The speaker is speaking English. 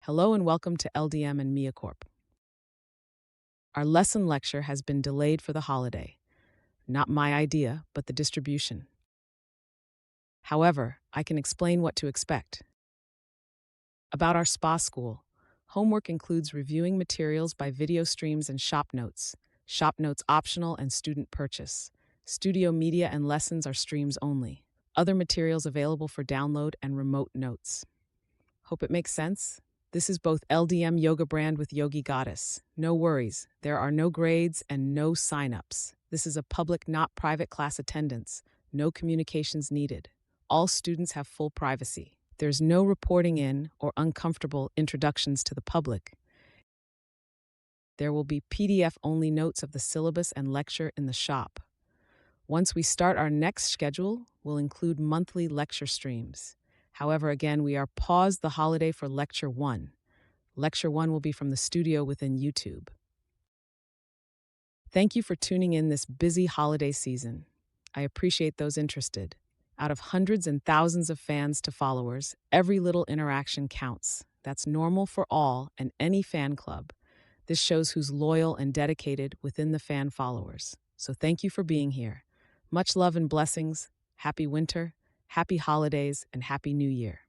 Hello and welcome to LDM and MIA Corp. Our lesson lecture has been delayed for the holiday. Not my idea, but the distribution. However, I can explain what to expect. About our spa school, homework includes reviewing materials by video streams and shop notes. Shop notes optional and student purchase. Studio media and lessons are streams only. Other materials available for download and remote notes. Hope it makes sense? This is both LDM yoga brand with Yogi Goddess. No worries, there are no grades and no signups. This is a public, not private class attendance. No communications needed. All students have full privacy. There's no reporting in or uncomfortable introductions to the public. There will be PDF-only notes of the syllabus and lecture in the shop. Once we start our next schedule, we'll include monthly lecture streams. However, again, we are paused the holiday for Lecture 1. Lecture 1 will be from the studio within YouTube. Thank you for tuning in this busy holiday season. I appreciate those interested. Out of hundreds and thousands of fans to followers, every little interaction counts. That's normal for all and any fan club. This shows who's loyal and dedicated within the fan followers. So thank you for being here. Much love and blessings. Happy winter, happy holidays, and happy new year.